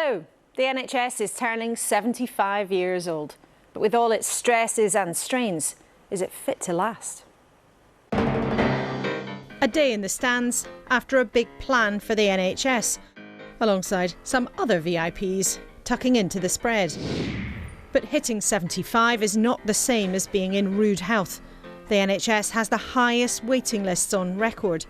Hello, the NHS is turning 75 years old, but with all its stresses and strains, is it fit to last? A day in the stands after a big plan for the NHS, alongside some other VIPs tucking into the spread. But hitting 75 is not the same as being in rude health. The NHS has the highest waiting lists on record,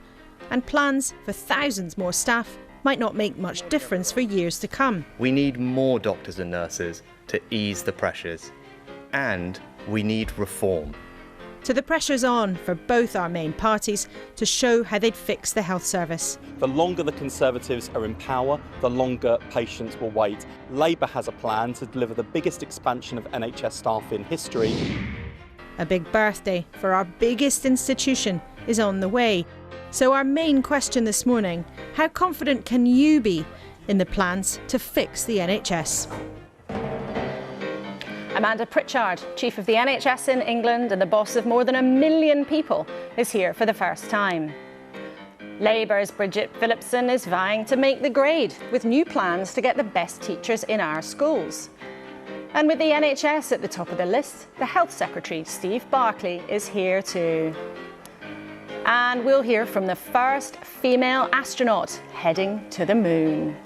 and plans for thousands more staff might not make much difference for years to come. We need more doctors and nurses to ease the pressures, and we need reform. So the pressure's on for both our main parties to show how they'd fix the health service. The longer the Conservatives are in power, the longer patients will wait. Labour has a plan to deliver the biggest expansion of NHS staff in history. A big birthday for our biggest institution is on the way. So our main question this morning, how confident can you be in the plans to fix the NHS? Amanda Pritchard, Chief of the NHS in England and the boss of more than 1 million people, is here for the first time. Labour's Bridget Phillipson is vying to make the grade with new plans to get the best teachers in our schools. And with the NHS at the top of the list, the Health Secretary, Steve Barclay, is here too. And we'll hear from the first female astronaut heading to the moon.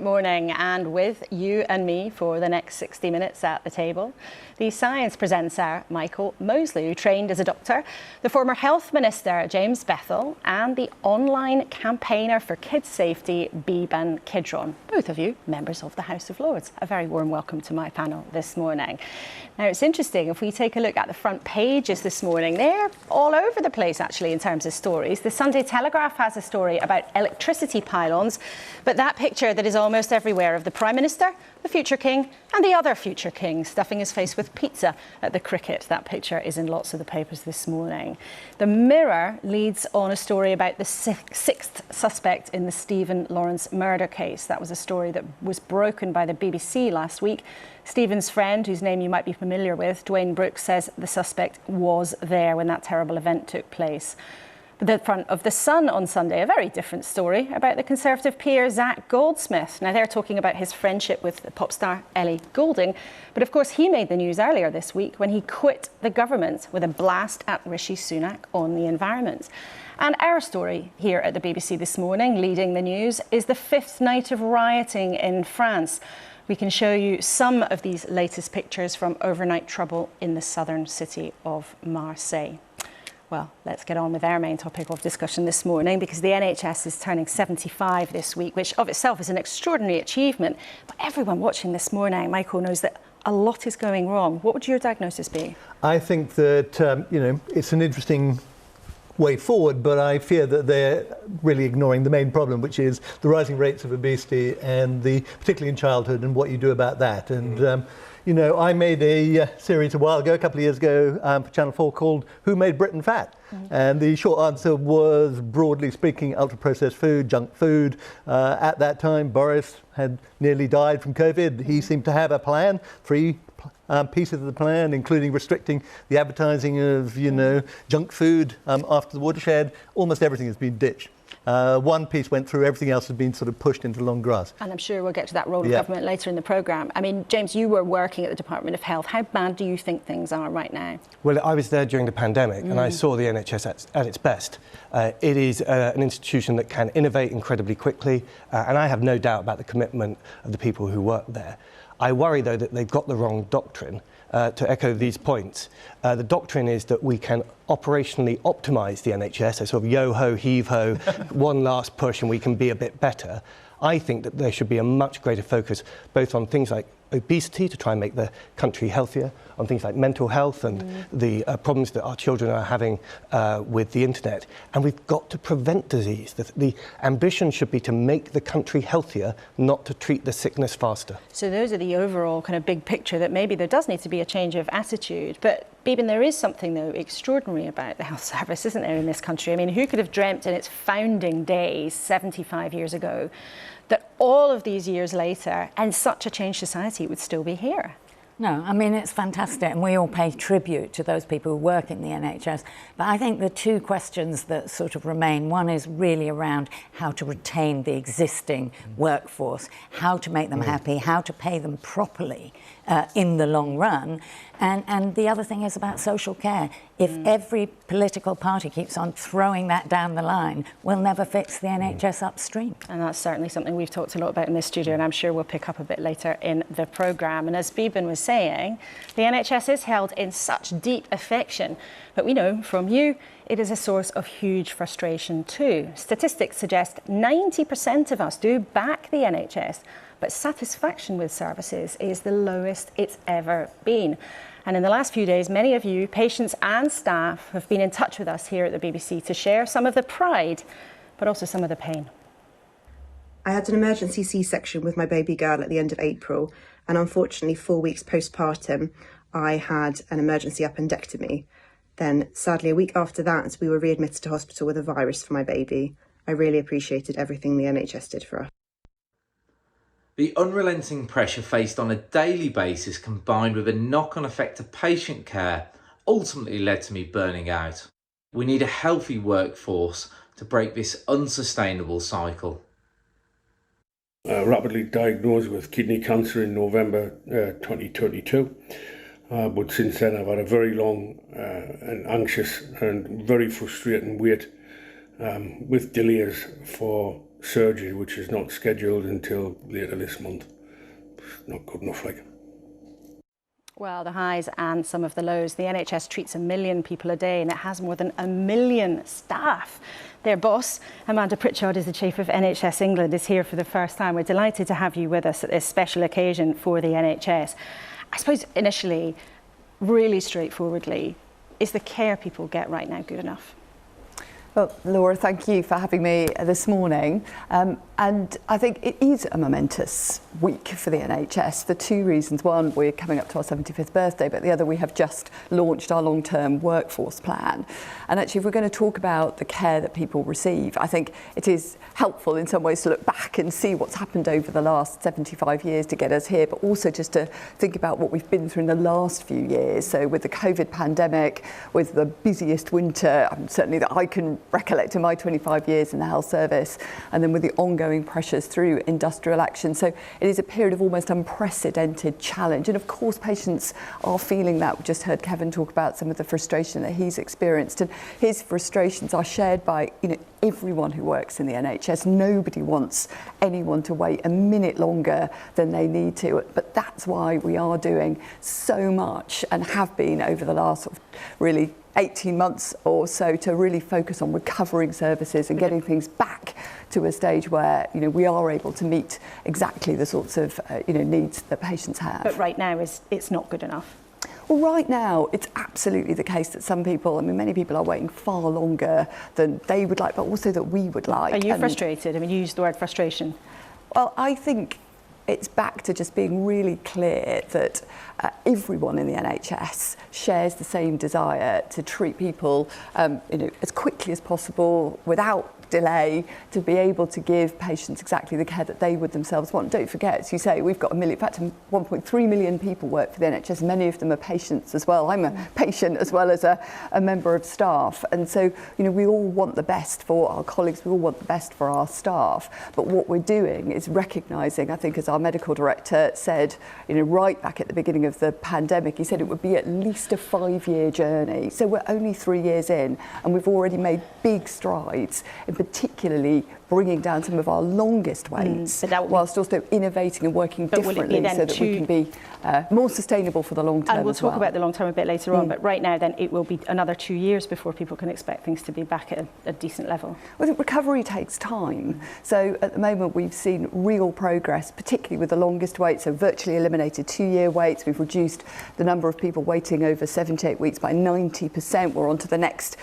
Morning, and with you and me for the next 60 minutes at the table, the science presenter Michael Mosley, who trained as a doctor, the former health minister James Bethell, and the online campaigner for kids' safety Baroness Kidron. Both of you members of the House of Lords. A very warm welcome to my panel this morning. Now, it's interesting, if we take a look at the front pages this morning, they're all over the place actually in terms of stories. The Sunday Telegraph has a story about electricity pylons, but that picture that is almost everywhere of the Prime Minister, the future King, and the other future King stuffing his face with pizza at the cricket. That picture is in lots of the papers this morning. The Mirror leads on a story about the sixth suspect in the Stephen Lawrence murder case. That was a story that was broken by the BBC last week. Stephen's friend, whose name you might be familiar with, Dwayne Brooks, says the suspect was there when that terrible event took place. The front of The Sun on Sunday, a very different story about the Conservative peer Zac Goldsmith. Now, they're talking about his friendship with pop star Ellie Goulding, but of course he made the news earlier this week when he quit the government with a blast at Rishi Sunak on the environment. And our story here at the BBC this morning, leading the news, is the fifth night of rioting in France. We can show you some of these latest pictures from overnight trouble in the southern city of Marseille. Well, let's get on with our main topic of discussion this morning, because the NHS is turning 75 this week, which of itself is an extraordinary achievement. But everyone watching this morning, Michael, knows that a lot is going wrong. What would your diagnosis be? I think that, it's an interesting way forward, but I fear that they're really ignoring the main problem, which is the rising rates of obesity, and particularly in childhood, and what you do about that. And I made a series a couple of years ago, for Channel 4 called Who Made Britain Fat? And the short answer was, broadly speaking, ultra-processed food, junk food. At that time, Boris had nearly died from COVID. He seemed to have a plan, three pieces of the plan, including restricting the advertising of, junk food after the watershed. Almost everything has been ditched. One piece went through, everything else has been sort of pushed into long grass. And I'm sure we'll get to that role of government later in the programme. I mean, James, you were working at the Department of Health. How bad do you think things are right now? Well, I was there during the pandemic and I saw the NHS at its best. It is an institution that can innovate incredibly quickly, and I have no doubt about the commitment of the people who work there. I worry, though, that they've got the wrong doctrine. To echo these points, the doctrine is that we can operationally optimise the NHS, so sort of yo-ho, heave-ho, one last push and we can be a bit better. I think that there should be a much greater focus both on things like obesity to try and make the country healthier, on things like mental health and the problems that our children are having with the internet. And we've got to prevent disease. The ambition should be to make the country healthier, not to treat the sickness faster. So those are the overall kind of big picture, that maybe there does need to be a change of attitude. But Beeben, there is something, though, extraordinary about the health service, isn't there, in this country? I mean, who could have dreamt in its founding days, 75 years ago, that all of these years later, and such a changed society, would still be here? No, I mean, it's fantastic, and we all pay tribute to those people who work in the NHS. But I think the two questions that sort of remain, one is really around how to retain the existing workforce, how to make them happy, how to pay them properly in the long run. And the other thing is about social care. If every political party keeps on throwing that down the line, we'll never fix the NHS upstream. And that's certainly something we've talked a lot about in this studio, and I'm sure we'll pick up a bit later in the programme. And as Beeben was saying, the NHS is held in such deep affection, but we know from you it is a source of huge frustration too. Statistics suggest 90% of us do back the NHS, but satisfaction with services is the lowest it's ever been. And in the last few days, many of you, patients and staff, have been in touch with us here at the BBC to share some of the pride, but also some of the pain. I had an emergency C-section with my baby girl at the end of April, and unfortunately 4 weeks postpartum, I had an emergency appendectomy. Then, sadly, a week after that, we were readmitted to hospital with a virus for my baby. I really appreciated everything the NHS did for us. The unrelenting pressure faced on a daily basis, combined with a knock-on effect to patient care, ultimately led to me burning out. We need a healthy workforce to break this unsustainable cycle. Rapidly diagnosed with kidney cancer in November 2022. But since then I've had a very long and anxious and very frustrating wait with delays for surgery, which is not scheduled until later this month. It's not good enough, like. Well, the highs and some of the lows. The NHS treats 1 million people a day, and it has more than 1 million staff. Their boss, Amanda Pritchard, is the chief of NHS England, is here for the first time. We're delighted to have you with us at this special occasion for the NHS. I suppose initially, really straightforwardly, is the care people get right now good enough? Well, Laura, thank you for having me this morning. And I think it is a momentous week for the NHS for two reasons. One, we're coming up to our 75th birthday, but the other, we have just launched our long-term workforce plan. And actually, if we're going to talk about the care that people receive, I think it is helpful in some ways to look back and see what's happened over the last 75 years to get us here, but also just to think about what we've been through in the last few years. So with the COVID pandemic, with the busiest winter, certainly that I can recollect in my 25 years in the health service, and then with the ongoing pressures through industrial action. So it is a period of almost unprecedented challenge. And of course, patients are feeling that. We just heard Kevin talk about some of the frustration that he's experienced, and his frustrations are shared by, everyone who works in the NHS. Nobody wants anyone to wait a minute longer than they need to. But that's why we are doing so much, and have been over the last really 18 months or so, to really focus on recovering services and getting things back to a stage where we are able to meet exactly the sorts of needs that patients have. But right now it's not good enough. Well, right now, it's absolutely the case that some people, many people are waiting far longer than they would like, but also that we would like. Are you frustrated? You used the word frustration. Well, I think it's back to just being really clear that everyone in the NHS shares the same desire to treat people as quickly as possible, without delay, to be able to give patients exactly the care that they would themselves want. Don't forget, as you say, we've got 1.3 million people work for the NHS. Many of them are patients as well. I'm a patient as well as a member of staff. And so, we all want the best for our colleagues. We all want the best for our staff. But what we're doing is recognising, I think, as our medical director said, right back at the beginning of the pandemic, he said it would be at least a 5-year journey. So we're only 3 years in, and we've already made big strides, in particularly bringing down some of our longest waits, whilst also innovating and working differently so that we can be more sustainable for the long term. And we'll as well. talk about the long term a bit later on, but right now then it will be another 2 years before people can expect things to be back at a decent level. Well, I think recovery takes time. So at the moment we've seen real progress, particularly with the longest waits, so virtually eliminated 2-year waits. We've reduced the number of people waiting over 78 weeks by 90%. We're on to the next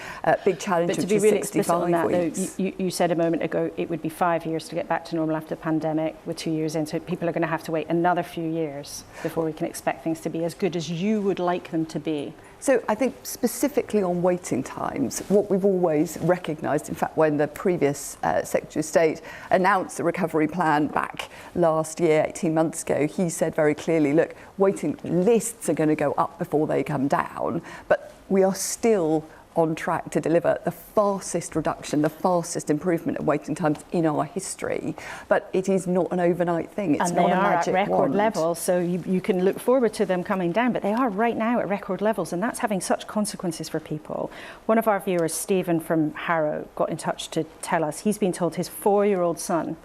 big challenge, but which to be is really 65 explicit on that, weeks. though, you said a moment ago, it would be 5 years to get back to normal after the pandemic. We're 2 years into it. People are going to have to wait another few years before we can expect things to be as good as you would like them to be. So I think specifically on waiting times, what we've always recognised, in fact, when the previous Secretary of State announced the recovery plan back last year, 18 months ago, he said very clearly, look, waiting lists are going to go up before they come down, but we are still on track to deliver the fastest reduction, the fastest improvement in waiting times in our history. But it is not an overnight thing. It's not a magic wand. And they are at record wand. levels, so you can look forward to them coming down, but they are right now at record levels, and that's having such consequences for people. One of our viewers, Stephen from Harrow, got in touch to tell us he's been told his 4-year-old son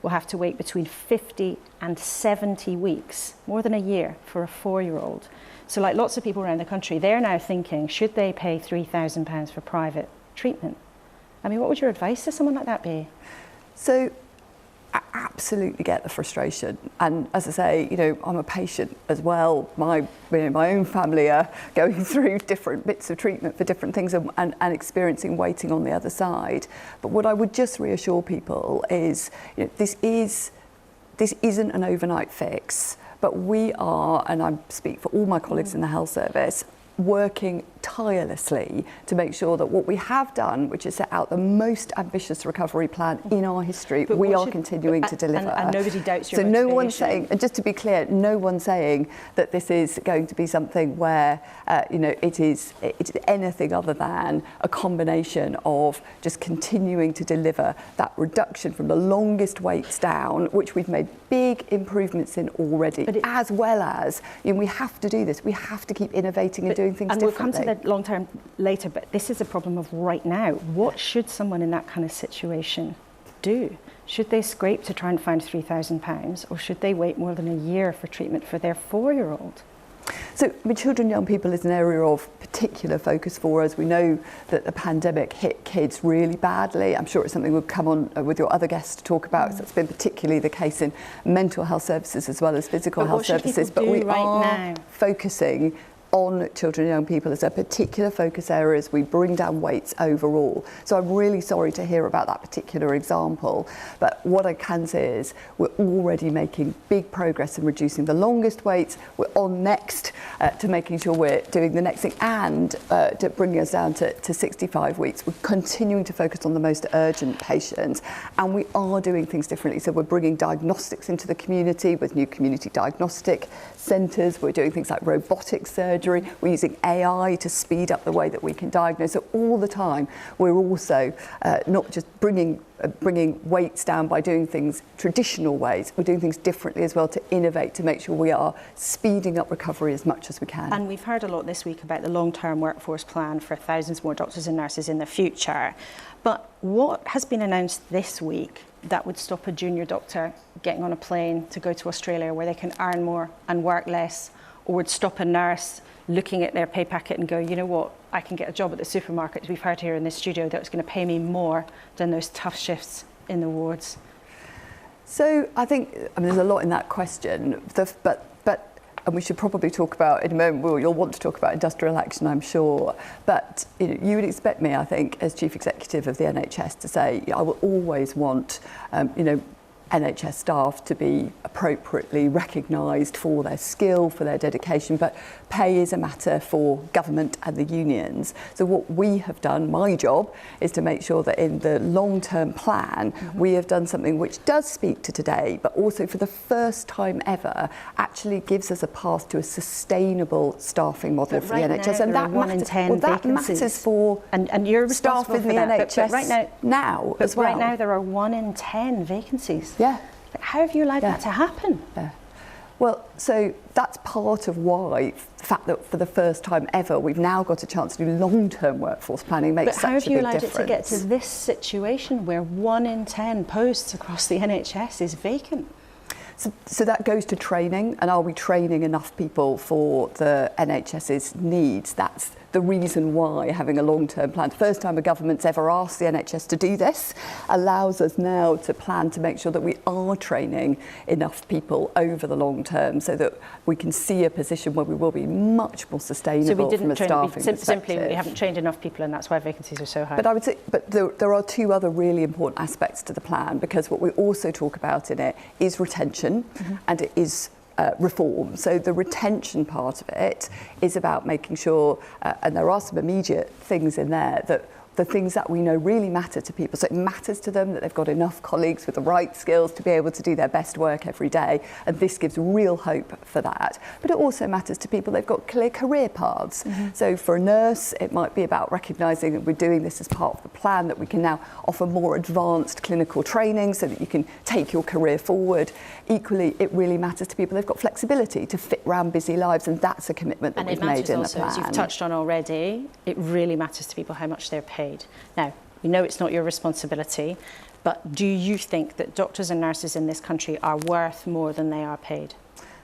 will have to wait between 50 and 70 weeks, more than a year, for a 4-year-old. So like lots of people around the country, they're now thinking, should they pay £3,000 for private treatment? I mean, what would your advice to someone like that be? So I absolutely get the frustration. And as I say, you know, I'm a patient as well. My own family are going through different bits of treatment for different things and experiencing waiting on the other side. But what I would just reassure people is, you know, this isn't an overnight fix. But we are, and I speak for all my colleagues in the health service, working tirelessly to make sure that what we have done, which is set out the most ambitious recovery plan in our history, we are continuing to deliver. And nobody doubts your motivation. So no one's saying, and just to be clear, no one's saying that this is going to be something where, you know, it's anything other than a combination of just continuing to deliver that reduction from the longest waits down, which we've made big improvements in already, as well as, you know, we have to do this. We have to keep innovating and doing things differently. And we'll come to the long term later, but this is a problem of right now. What should someone in that kind of situation do? Should they scrape to try and find £3,000, or should they wait more than a year for treatment for their 4-year-old? So, children and young people is an area of particular focus for us. We know that the pandemic hit kids really badly. I'm sure it's something we'll come on with your other guests to talk about. So it's been particularly the case in mental health services as well as physical health services. But we are focusing on children and young people as a particular focus area as we bring down weights overall. So I'm really sorry to hear about that particular example, but what I can say is we're already making big progress in reducing the longest waits. We're on next to making sure we're doing the next thing and to bringing us down to 65 weeks. We're continuing to focus on the most urgent patients, and we are doing things differently. So we're bringing diagnostics into the community with new community diagnostic centres. We're doing things like robotic surgery. We're using AI to speed up the way that we can diagnose. So all the time, we're also not just bringing weights down by doing things traditional ways. We're doing things differently as well to innovate, to make sure we are speeding up recovery as much as we can. And we've heard a lot this week about the long-term workforce plan for thousands more doctors and nurses in the future. But what has been announced this week that would stop a junior doctor getting on a plane to go to Australia where they can earn more and work less, or would stop a nurse looking at their pay packet and go, you know what, I can get a job at the supermarket, we've heard here in this studio, that's going to pay me more than those tough shifts in the wards? So I think, there's a lot in that question, and we should probably talk about, in a moment, you'll want to talk about industrial action, I'm sure, but you would expect me, I think, as Chief Executive of the NHS to say, I will always want, NHS staff to be appropriately recognised for their skill, for their dedication, but pay is a matter for government and the unions. So what we have done, my job, is to make sure that in the long-term plan, we have done something which does speak to today, but also for the first time ever, actually gives us a path to a sustainable staffing model for the NHS. And that matters for and you're staff in the NHS but right now as well. Right now there are 1 in 10 vacancies. Yeah. How have you allowed that to happen? Yeah. Well, so that's part of why the fact that for the first time ever we've now got a chance to do long-term workforce planning makes such a big difference. But how have you allowed it to get to this situation where 1 in 10 posts across the NHS is vacant? So that goes to training, and are we training enough people for the NHS's needs? That's the reason why having a long-term plan, the first time a government's ever asked the NHS to do this, allows us now to plan to make sure that we are training enough people over the long term so that we can see a position where we will be much more sustainable from a staffing perspective. Simply, we haven't trained enough people, and that's why vacancies are so high. But I would say, there are two other really important aspects to the plan, because what we also talk about in it is retention, and it is reform. So the retention part of it is about making sure, and there are some immediate things in there, that the things that we know really matter to people. So it matters to them that they've got enough colleagues with the right skills to be able to do their best work every day. And this gives real hope for that. But it also matters to people they've got clear career paths. So for a nurse, it might be about recognising that we're doing this as part of the plan, that we can now offer more advanced clinical training so that you can take your career forward. Equally, it really matters to people they've got flexibility to fit around busy lives, and that's a commitment that we've made in the plan. As you've touched on already, it really matters to people how much they're paid. Now, we know it's not your responsibility, but do you think that doctors and nurses in this country are worth more than they are paid?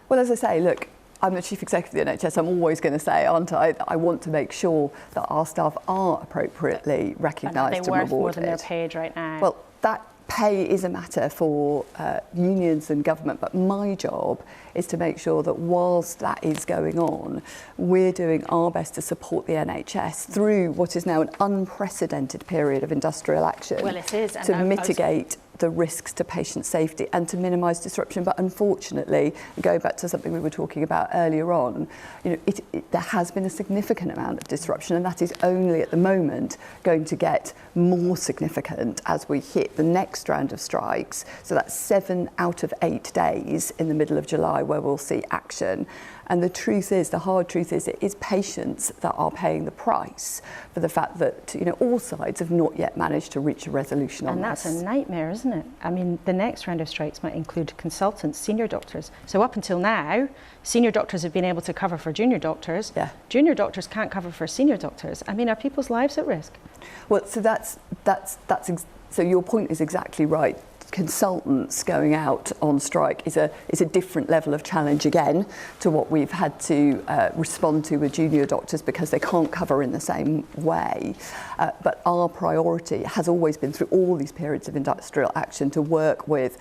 Well, as I say, look, I'm the Chief Executive of the NHS. I'm always going to say, aren't I, that I want to make sure that our staff are appropriately recognised and rewarded. Are they worth more than they're paid right now? Well, that pay is a matter for unions and government, but my job is to make sure that whilst that is going on, we're doing our best to support the NHS through what is now an unprecedented period of industrial action. Well, it is. To mitigate the risks to patient safety and to minimise disruption. But unfortunately, going back to something we were talking about earlier on, you know, there has been a significant amount of disruption, and that is only at the moment going to get more significant as we hit the next round of strikes. So that's 7 out of 8 days in the middle of July where we'll see action. And the truth is, the hard truth is, it is patients that are paying the price for the fact that, you know, all sides have not yet managed to reach a resolution on this. And that's a nightmare, isn't it? I mean, the next round of strikes might include consultants, senior doctors. So up until now, senior doctors have been able to cover for junior doctors. Yeah. Junior doctors can't cover for senior doctors. I mean, are people's lives at risk? Well, so so your point is exactly right. Consultants going out on strike is a different level of challenge again to what we've had to respond to with junior doctors, because they can't cover in the same way. But our priority has always been, through all these periods of industrial action, to work with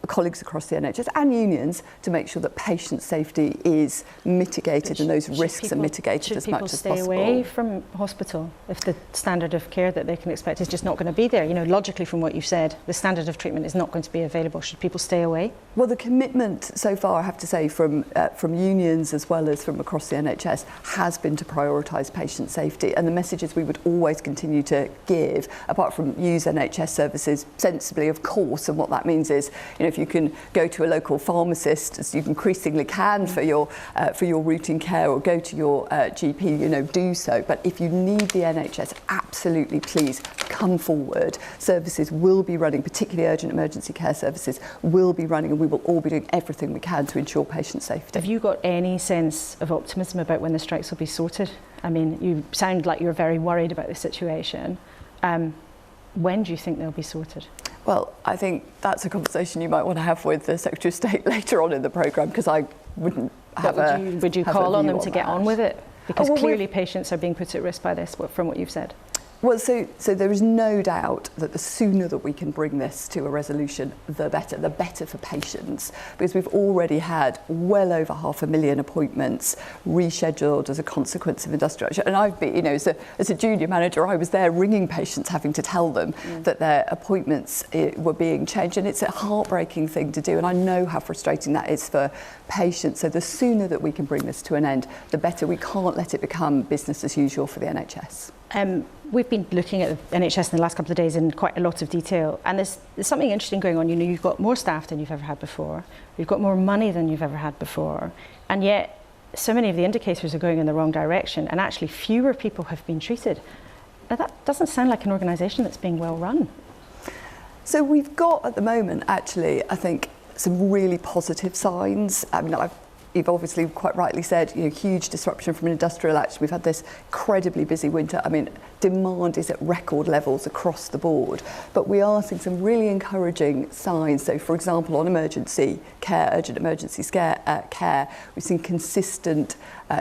colleagues across the NHS and unions to make sure that patient safety is mitigated and those risks are mitigated as much as possible. Should people stay away from hospital if the standard of care that they can expect is just not going to be there? You know, logically from what you've said, the standard of treatment is not going to be available. Should people stay away? Well, the commitment so far, I have to say, from unions as well as from across the NHS has been to prioritise patient safety, and the messages we would always continue to give, apart from use NHS services sensibly, of course, and what that means is, you know, if you can go to a local pharmacist, as you increasingly can for your routine care, or go to your GP, you know, do so. But if you need the NHS, absolutely please come forward. Services will be running, particularly urgent emergency care services will be running, and we will all be doing everything we can to ensure patient safety. Have you got any sense of optimism about when the strikes will be sorted? I mean, you sound like you're very worried about the situation. When do you think they'll be sorted? Well, I think that's a conversation you might want to have with the Secretary of State later on in the programme, because I wouldn't have Would you call on them to get on with it? Because clearly patients are being put at risk by this, from what you've said. Well, so there is no doubt that the sooner that we can bring this to a resolution, the better for patients, because we've already had well over 500,000 appointments rescheduled as a consequence of industrial action. And I've been, you know, as a junior manager, I was there ringing patients, having to tell them that their appointments were being changed, and it's a heartbreaking thing to do, and I know how frustrating that is for patients. So the sooner that we can bring this to an end, the better. We can't let it become business as usual for the NHS. We've been looking at the NHS in the last couple of days in quite a lot of detail, and there's something interesting going on. You know, you've got more staff than you've ever had before, you've got more money than you've ever had before, and yet so many of the indicators are going in the wrong direction, and actually fewer people have been treated. Now that doesn't sound like an organisation that's being well run. So we've got at the moment, actually, I think, some really positive signs. I mean, I've you've obviously quite rightly said, huge disruption from industrial action. We've had this incredibly busy winter. I mean, demand is at record levels across the board, but we are seeing some really encouraging signs. So, for example, on emergency care, urgent emergency care, we've seen consistent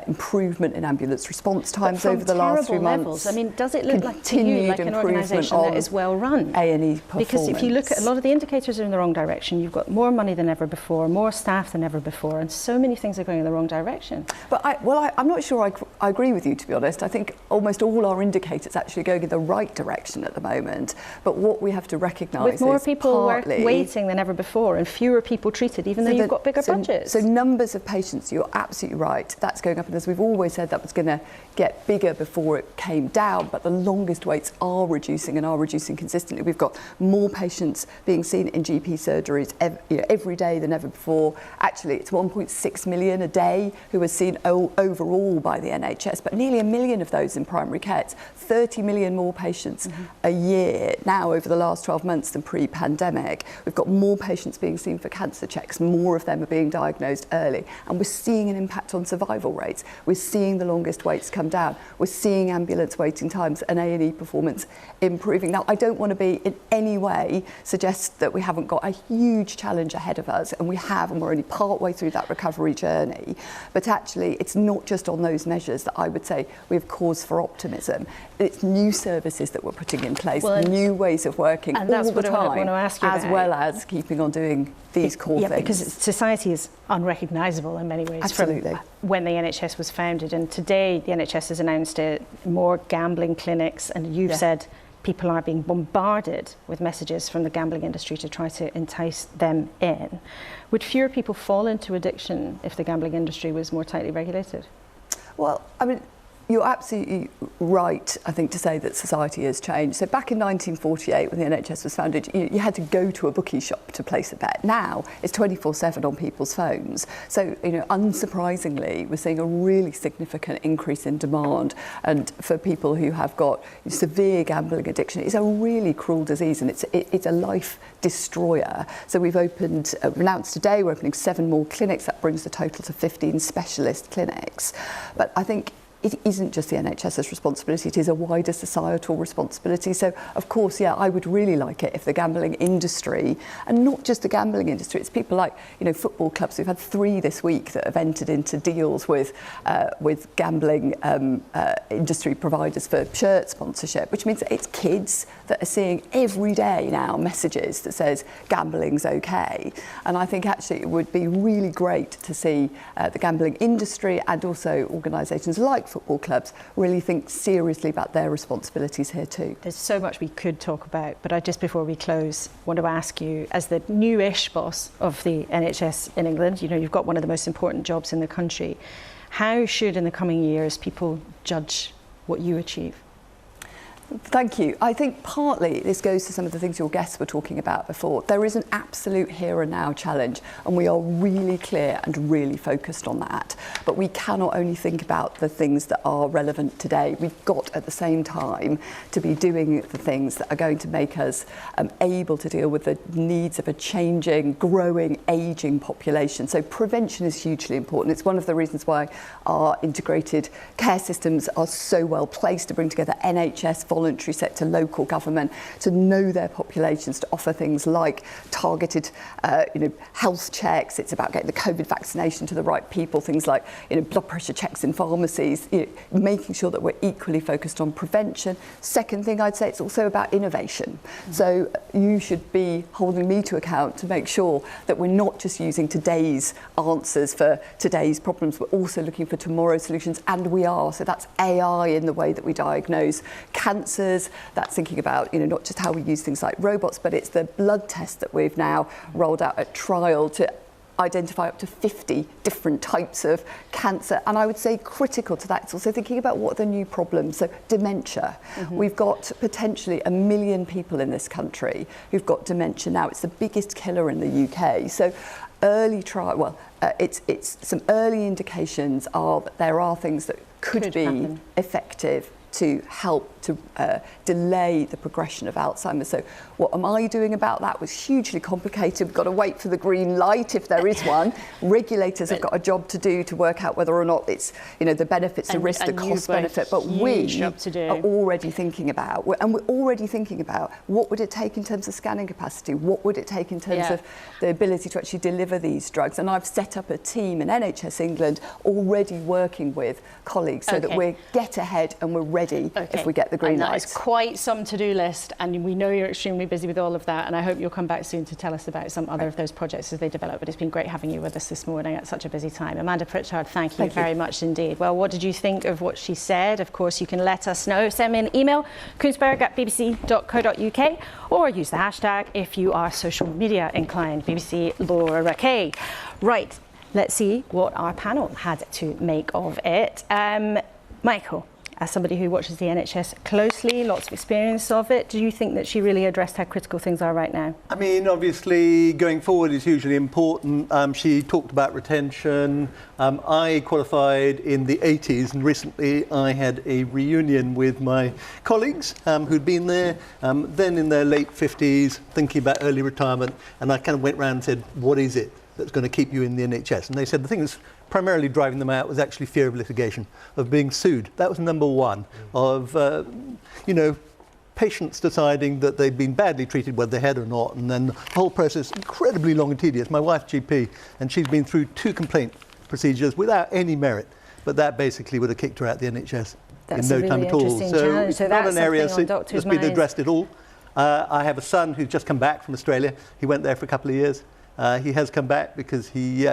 improvement in ambulance response times over the last few months. Levels. I mean, does it look like to you like an organisation that is well run? A&E performance. Because if you look at a lot of the indicators are in the wrong direction. You've got more money than ever before, more staff than ever before, and so many things are going in the wrong direction. But I'm not sure I agree with you, to be honest. I think almost all our indicators actually going in the right direction at the moment. But what we have to recognise is with more people partly waiting than ever before and fewer people treated, even though you've got bigger budgets. So numbers of patients, you're absolutely right, that's going up, and as we've always said, that was going to get bigger before it came down, but the longest waits are reducing and are reducing consistently. We've got more patients being seen in GP surgeries every day than ever before. Actually, it's 1.6 million a day who are seen overall by the NHS, but nearly 1 million of those in primary care. It's 30 million more patients a year now over the last 12 months than pre-pandemic. We've got more patients being seen for cancer checks, more of them are being diagnosed early, and we're seeing an impact on survival rates. We're seeing the longest waits come down. We're seeing ambulance waiting times and A&E performance improving. Now, I don't want to be in any way suggest that we haven't got a huge challenge ahead of us, and we have, and we're only part way through that recovery journey. But actually, it's not just on those measures that I would say we have cause for optimism. It's new services that we're putting in place, new ways of working all the time, I want to ask you as well as keeping on doing these core things. Because society is unrecognisable in many ways. Absolutely. From when the NHS was founded, and today the NHS has announced more gambling clinics, and you've said people are being bombarded with messages from the gambling industry to try to entice them in. Would fewer people fall into addiction if the gambling industry was more tightly regulated? Well, I mean, you're absolutely right, I think, to say that society has changed. So back in 1948, when the NHS was founded, you had to go to a bookie shop to place a bet. Now it's 24/7 on people's phones. So, unsurprisingly, we're seeing a really significant increase in demand. And for people who have got severe gambling addiction, it's a really cruel disease, and it's a life destroyer. So we've announced today we're opening 7 more clinics. That brings the total to 15 specialist clinics. But I think it isn't just the NHS's responsibility, it is a wider societal responsibility. So, of course, I would really like it if the gambling industry, and not just the gambling industry, it's people like, football clubs. We've had 3 this week that have entered into deals with gambling industry providers for shirt sponsorship, which means that it's kids that are seeing every day now messages that says gambling's okay. And I think actually it would be really great to see the gambling industry and also organisations like football clubs really think seriously about their responsibilities here too. There's so much we could talk about, but I just before we close want to ask you, as the newish boss of the NHS in England, you've got one of the most important jobs in the country. How should in the coming years people judge what you achieve? Thank you. I think partly this goes to some of the things your guests were talking about before. There is an absolute here and now challenge, and we are really clear and really focused on that. But we cannot only think about the things that are relevant today. We've got at the same time to be doing the things that are going to make us able to deal with the needs of a changing, growing, ageing population. So prevention is hugely important. It's one of the reasons why our integrated care systems are so well placed to bring together NHS, voluntary sector, local government, to know their populations, to offer things like targeted health checks. It's about getting the COVID vaccination to the right people, things like blood pressure checks in pharmacies, making sure that we're equally focused on prevention. Second thing I'd say, it's also about innovation. So you should be holding me to account to make sure that we're not just using today's answers for today's problems, we're also looking for tomorrow's solutions, and we are. So that's AI in the way that we diagnose cancers. That's thinking about not just how we use things like robots, but it's the blood test that we've now rolled out at trial to identify up to 50 different types of cancer. And I would say critical to that, it's also thinking about what are the new problems. So dementia. We've got potentially 1 million people in this country who've got dementia now. It's the biggest killer in the UK. So early trial, it's some early indications are that there are things that could be effective to help to delay the progression of Alzheimer's. So what am I doing about that was hugely complicated. We've got to wait for the green light if there is one. Regulators have got a job to do to work out whether or not it's, the benefits, the risk, the cost benefit. But we are already thinking about, and we're already thinking about what would it take in terms of scanning capacity, what would it take in terms of the ability to actually deliver these drugs. And I've set up a team in NHS England already working with colleagues so that we get ahead and we're ready if we get the green light. That's quite some to-do list, and we know you're extremely busy with all of that, and I hope you'll come back soon to tell us about some other of those projects as they develop. But it's been great having you with us this morning at such a busy time. Amanda Pritchard, thank you very much indeed. Well, what did you think of what she said? Of course, you can let us know. Send me an email, kuenssberg@bbc.co.uk, or use the hashtag if you are social media inclined, BBC Laura K. Right, let's see what our panel had to make of it. Michael, as somebody who watches the NHS closely, lots of experience of it, do you think that she really addressed how critical things are right now? I mean, obviously, going forward is hugely important. She talked about retention. I qualified in the 80s, and recently I had a reunion with my colleagues who'd been there, then in their late 50s, thinking about early retirement, and I kind of went round and said, what is it that's going to keep you in the NHS? And they said the thing that's primarily driving them out was actually fear of litigation, of being sued. That was number one, of, patients deciding that they've been badly treated, whether they had or not, and then the whole process incredibly long and tedious. My wife's GP, and she's been through 2 complaint procedures without any merit, but that basically would have kicked her out the NHS in no time at all. So it's not an area that's been addressed at all. I have a son who's just come back from Australia. He went there for a couple of years. He has come back because he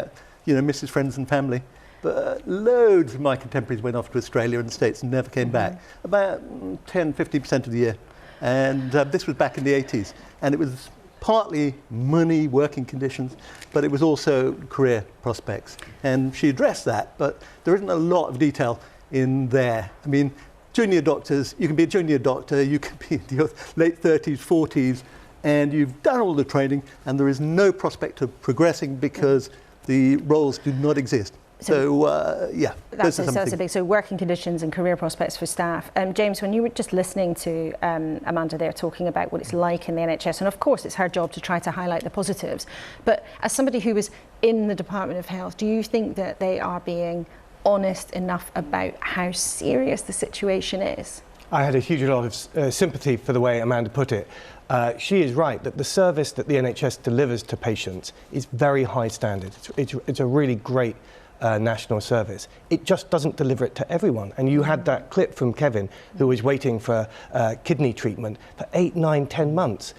misses friends and family. But loads of my contemporaries went off to Australia and the States and never came back. About 10-15% of the year. And this was back in the 80s. And it was partly money, working conditions, but it was also career prospects. And she addressed that, but there isn't a lot of detail in there. I mean, junior doctors, you can be a junior doctor, you can be in your late 30s, 40s, and you've done all the training, and there is no prospect of progressing because the roles do not exist. So that's a big. So working conditions and career prospects for staff. James, when you were just listening to Amanda there talking about what it's like in the NHS, and of course it's her job to try to highlight the positives, but as somebody who was in the Department of Health, do you think that they are being honest enough about how serious the situation is? I had a huge lot of sympathy for the way Amanda put it. She is right that the service that the NHS delivers to patients is very high standard. It's a really great national service. It just doesn't deliver it to everyone. And you had that clip from Kevin, who was waiting for kidney treatment for 8, 9, 10 months.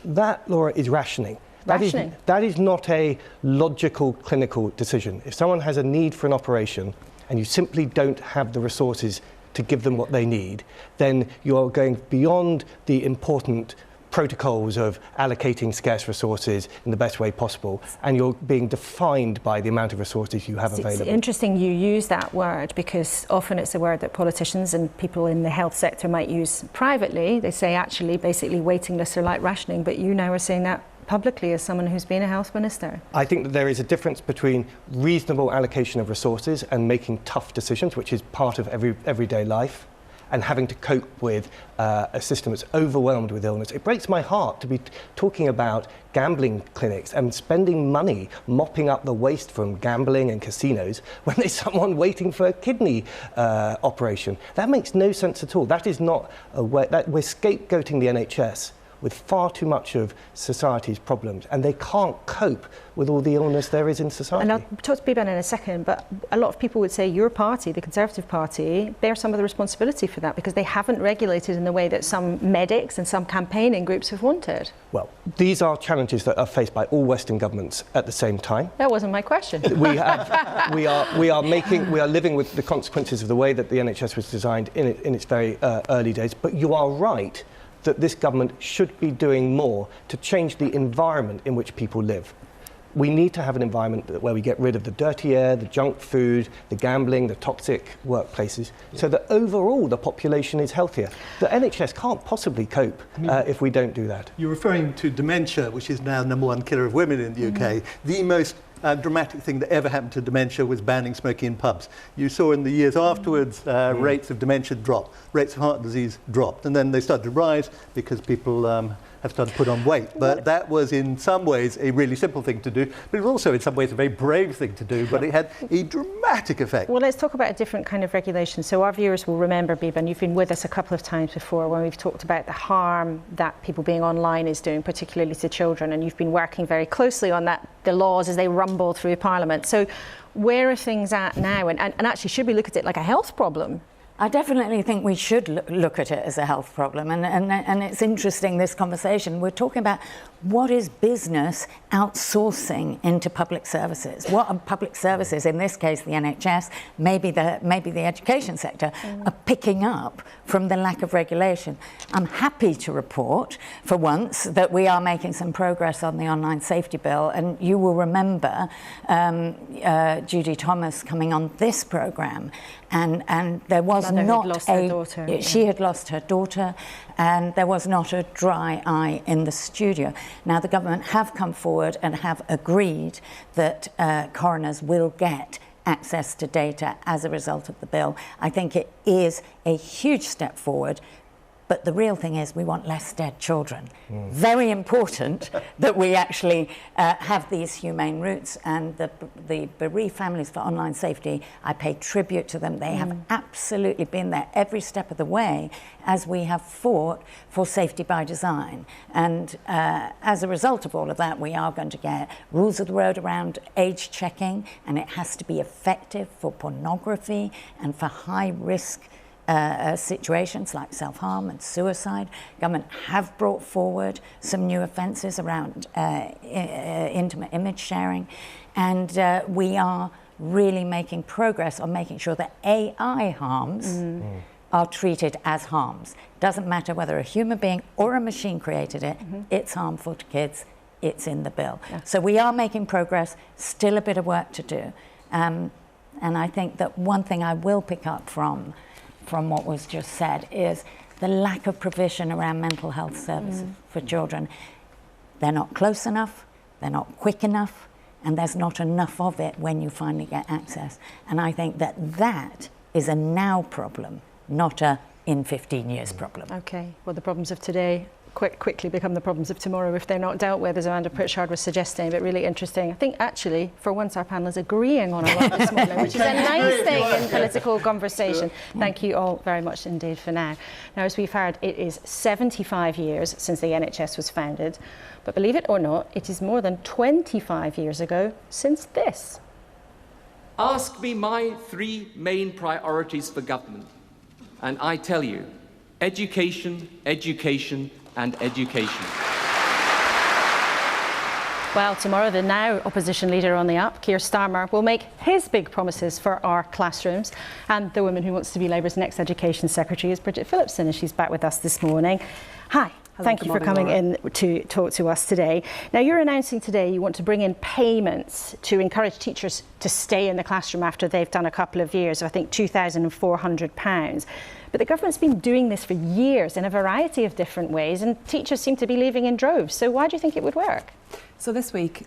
That, Laura, is rationing. That is not a logical clinical decision. If someone has a need for an operation and you simply don't have the resources to give them what they need, then you're going beyond the important protocols of allocating scarce resources in the best way possible, and you're being defined by the amount of resources you have available. It's interesting you use that word, because often it's a word that politicians and people in the health sector might use privately. They say actually basically waiting lists are like rationing, but you now are saying that publicly as someone who's been a health minister. I think that there is a difference between reasonable allocation of resources and making tough decisions, which is part of everyday life, and having to cope with a system that's overwhelmed with illness. It breaks my heart to be talking about gambling clinics and spending money mopping up the waste from gambling and casinos when there's someone waiting for a kidney operation. That makes no sense at all. That is not a way that we're scapegoating the NHS with far too much of society's problems, and they can't cope with all the illness there is in society. And I'll talk to Biban in a second, but a lot of people would say your party, the Conservative Party, bear some of the responsibility for that because they haven't regulated in the way that some medics and some campaigning groups have wanted. Well, these are challenges that are faced by all Western governments at the same time. That wasn't my question. We are living with the consequences of the way that the NHS was designed in its very early days. But you are right that this government should be doing more to change the environment in which people live. We need to have an environment where we get rid of the dirty air, the junk food, the gambling, the toxic workplaces, so that overall the population is healthier. The NHS can't possibly cope if we don't do that. You're referring to dementia, which is now #1 killer of women in the UK, the most dramatic thing that ever happened to dementia was banning smoking in pubs. You saw in the years afterwards rates of dementia drop, rates of heart disease dropped, and then they started to rise because people have started to put on weight. But that was in some ways a really simple thing to do, but it was also in some ways a very brave thing to do, but it had a dramatic effect. Well, let's talk about a different kind of regulation. So our viewers will remember, Biba, and you've been with us a couple of times before when we've talked about the harm that people being online is doing, particularly to children, and you've been working very closely on that, the laws as they rumble through Parliament. So where are things at now? And actually, should we look at it like a health problem? I definitely think we should look at it as a health problem, and it's interesting, this conversation. We're talking about what is business outsourcing into public services. What are public services, in this case the NHS, maybe the education sector, are picking up from the lack of regulation. I'm happy to report, for once, that we are making some progress on the online safety bill, and you will remember Judy Thomas coming on this programme, and there was she had lost her daughter, and there was not a dry eye in the studio. Now, the government have come forward and have agreed that coroners will get access to data as a result of the bill. I think it is a huge step forward. But the real thing is we want less dead children. Very important that we actually have these humane routes, and the bereaved families for online safety, I pay tribute to them. They have absolutely been there every step of the way as we have fought for safety by design. And as a result of all of that, we are going to get rules of the road around age checking, and it has to be effective for pornography and for high risk situations like self-harm and suicide. Government have brought forward some new offences around intimate image sharing, and we are really making progress on making sure that AI harms are treated as harms. Doesn't matter whether a human being or a machine created it, it's harmful to kids, it's in the bill. So we are making progress, still a bit of work to do. And I think that one thing I will pick up from what was just said is the lack of provision around mental health services for children. They're not close enough, they're not quick enough, and there's not enough of it when you finally get access. And I think that is a now problem, not a in 15 years problem. Okay, well, the problems of today quickly become the problems of tomorrow if they're not dealt with, as Amanda Pritchard was suggesting, but really interesting. I think actually, for once, our panel is agreeing on a lot this morning, which is a nice thing in political conversation. Thank you all very much indeed for now. Now, as we've heard, it is 75 years since the NHS was founded, but believe it or not, it is more than 25 years ago since this. Ask me my 3 main priorities for government, and I tell you, education, education, and education. Well, tomorrow the now opposition leader on the up, Keir Starmer, will make his big promises for our classrooms. And the woman who wants to be Labour's next Education Secretary is Bridget Phillipson, and she's back with us this morning. Hi. Thank you for coming in to talk to us today. Now, you're announcing today you want to bring in payments to encourage teachers to stay in the classroom after they've done a couple of years, I think £2,400. But the government's been doing this for years in a variety of different ways, and teachers seem to be leaving in droves. So why do you think it would work? So this week,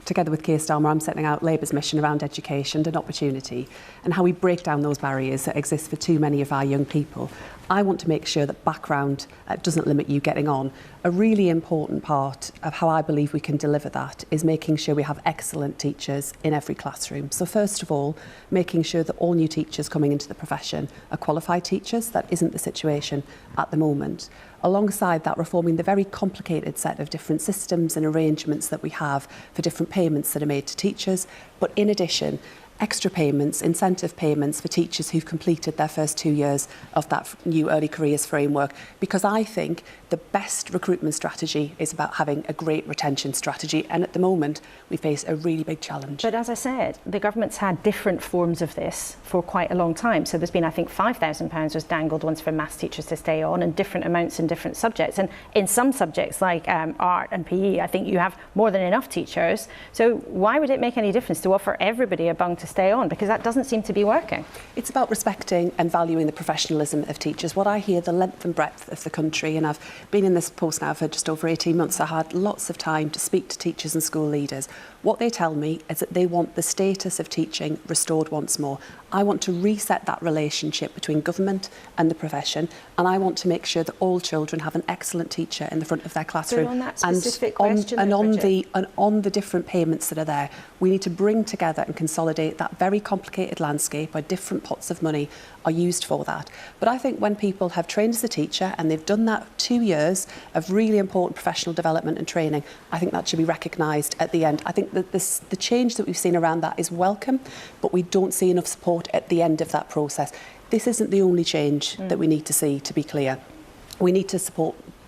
together with Keir Starmer, I'm setting out Labour's mission around education and opportunity and how we break down those barriers that exist for too many of our young people. I want to make sure that background doesn't limit you getting on. A really important part of how I believe we can deliver that is making sure we have excellent teachers in every classroom. So first of all, making sure that all new teachers coming into the profession are qualified teachers. That isn't the situation at the moment. Alongside that, reforming the very complicated set of different systems and arrangements that we have for different payments that are made to teachers. But in addition, extra payments, incentive payments for teachers who've completed their first 2 years of that new early careers framework, because I think the best recruitment strategy is about having a great retention strategy, and at the moment we face a really big challenge. But as I said, the government's had different forms of this for quite a long time. So there's been, I think, £5,000 was dangled once for maths teachers to stay on, and different amounts in different subjects. And in some subjects like art and PE, I think you have more than enough teachers. So why would it make any difference to offer everybody a bung to stay on? Because that doesn't seem to be working. It's about respecting and valuing the professionalism of teachers. What I hear the length and breadth of the country, and I've been in this post now for just over 18 months, I had lots of time to speak to teachers and school leaders. What they tell me is that they want the status of teaching restored once more. I want to reset that relationship between government and the profession, and I want to make sure that all children have an excellent teacher in the front of their classroom. But on that specific question, on the different payments that are there, we need to bring together and consolidate that very complicated landscape where different pots of money are used for that. But I think when people have trained as a teacher and they've done that 2 years of really important professional development and training, I think that should be recognised at the end. I think that the change that we've seen around that is welcome, but we don't see enough support at the end of that process. This isn't the only change that we need to see, to be clear. We need to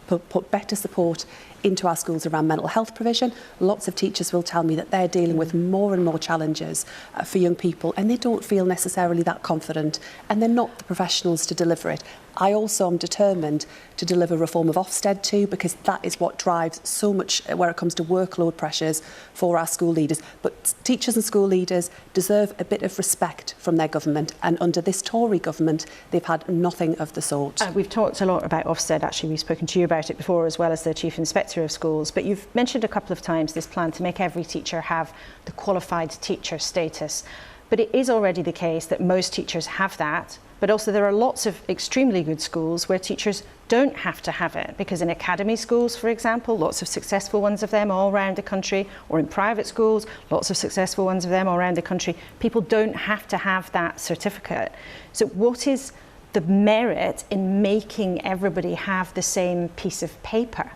put better support into our schools around mental health provision. Lots of teachers will tell me that they're dealing with more and more challenges for young people, and they don't feel necessarily that confident, and they're not the professionals to deliver it. I also am determined to deliver reform of Ofsted too, because that is what drives so much where it comes to workload pressures for our school leaders. But teachers and school leaders deserve a bit of respect from their government, and under this Tory government they've had nothing of the sort. We've talked a lot about Ofsted, actually we've spoken to you about it before, as well as the Chief Inspector of Schools, but you've mentioned a couple of times this plan to make every teacher have the qualified teacher status. But it is already the case that most teachers have that, but also there are lots of extremely good schools where teachers don't have to have it, because in academy schools, for example, lots of successful ones of them all around the country, or in private schools, lots of successful ones of them all around the country, people don't have to have that certificate. So what is the merit in making everybody have the same piece of paper?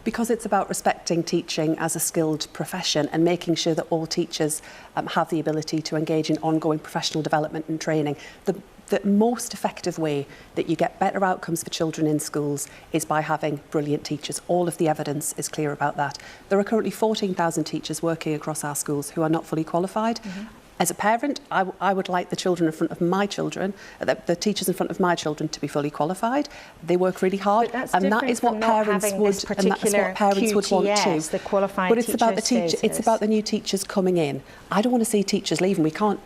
Because it's about respecting teaching as a skilled profession and making sure that all teachers have the ability to engage in ongoing professional development and training. The most effective way that you get better outcomes for children in schools is by having brilliant teachers. All of the evidence is clear about that. There are currently 14,000 teachers working across our schools who are not fully qualified. Mm-hmm. As a parent, I would like the children in front of my children, the teachers in front of my children, to be fully qualified. They work really hard, and that is what parents would, and that's what parents would want too. The qualified but it's about the teacher. It's about the new teachers coming in. I don't want to see teachers leaving. We can't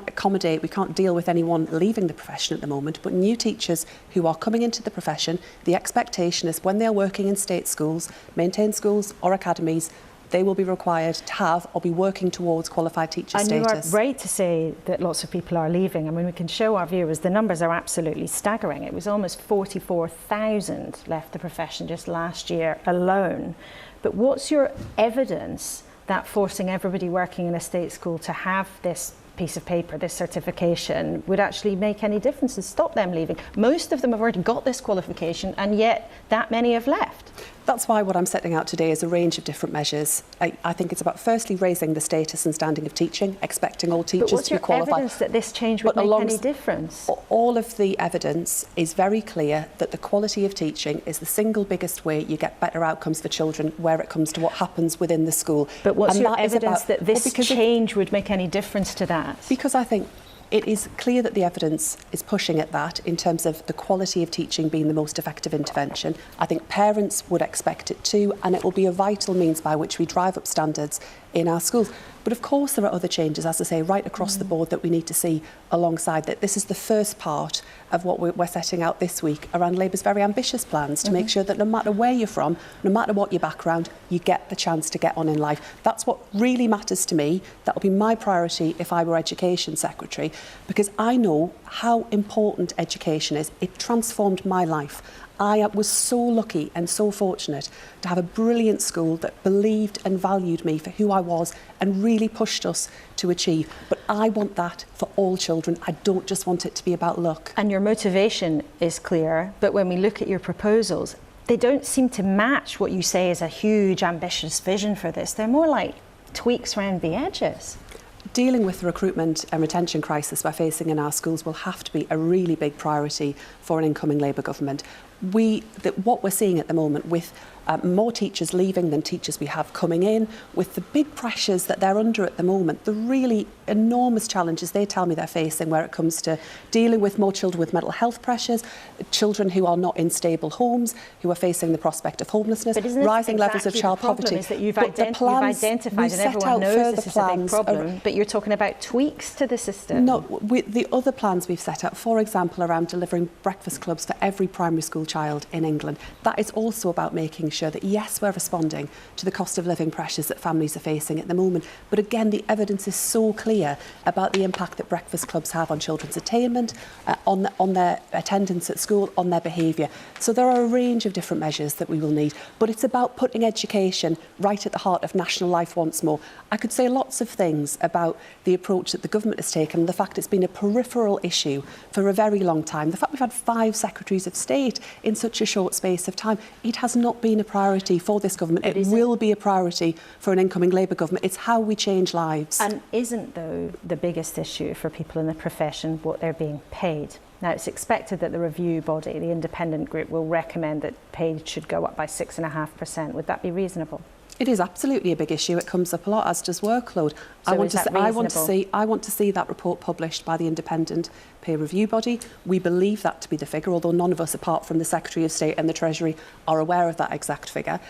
accommodate. We can't deal with anyone leaving the profession at the moment. But new teachers who are coming into the profession, the expectation is when they are working in state schools, maintained schools or academies, they will be required to have or be working towards qualified teacher status. And you are right to say that lots of people are leaving. I mean, we can show our viewers the numbers are absolutely staggering. It was almost 44,000 left the profession just last year alone. But what's your evidence that forcing everybody working in a state school to have this piece of paper, this certification, would actually make any difference and stop them leaving? Most of them have already got this qualification, and yet that many have left. That's why what I'm setting out today is a range of different measures. I think it's about firstly raising the status and standing of teaching, expecting all teachers to be qualified. But what's your evidence that this change would make any difference? All of the evidence is very clear that the quality of teaching is the single biggest way you get better outcomes for children where it comes to what happens within the school. But what's your evidence that this change would make any difference to that? Because I think it is clear that the evidence is pushing at that in terms of the quality of teaching being the most effective intervention. I think parents would expect it too, and it will be a vital means by which we drive up standards in our schools. But of course there are other changes, as I say, right across the board that we need to see alongside that. This is the first part of what we're setting out this week around Labour's very ambitious plans to make sure that no matter where you're from, no matter what your background, you get the chance to get on in life. That's what really matters to me. That will be my priority if I were Education Secretary, because I know how important education is. It transformed my life. I was so lucky and so fortunate to have a brilliant school that believed and valued me for who I was and really pushed us to achieve. But I want that for all children. I don't just want it to be about luck. And your motivation is clear, but when we look at your proposals, they don't seem to match what you say is a huge, ambitious vision for this. They're more like tweaks around the edges. Dealing with the recruitment and retention crisis we're facing in our schools will have to be a really big priority for an incoming Labour government. What we're seeing at the moment with more teachers leaving than teachers we have coming in, with the big pressures that they're under at the moment, the really enormous challenges they tell me they're facing where it comes to dealing with more children with mental health pressures, children who are not in stable homes, who are facing the prospect of homelessness, rising levels of child poverty. Is that you've identified and everyone knows this is a big problem, but you're talking about tweaks to the system. No, the other plans we've set up, for example, around delivering breakfast clubs for every primary school child in England, that is also about making sure that, yes, we're responding to the cost of living pressures that families are facing at the moment. But again, the evidence is so clear about the impact that breakfast clubs have on children's attainment, on their attendance at school, on their behaviour. So there are a range of different measures that we will need. But it's about putting education right at the heart of national life once more. I could say lots of things about the approach that the government has taken, the fact it's been a peripheral issue for a very long time, the fact we've had 5 Secretaries of State in such a short space of time. It has not been a priority for this government. It will be a priority for an incoming Labour government. It's how we change lives. And isn't, though, the biggest issue for people in the profession what they're being paid? Now, it's expected that the review body, the independent group, will recommend that pay should go up by 6.5%. Would that be reasonable? It is absolutely a big issue. It comes up a lot, as does workload. So I want to see that report published by the independent peer review body. We believe that to be the figure, although none of us, apart from the Secretary of State and the Treasury, are aware of that exact figure.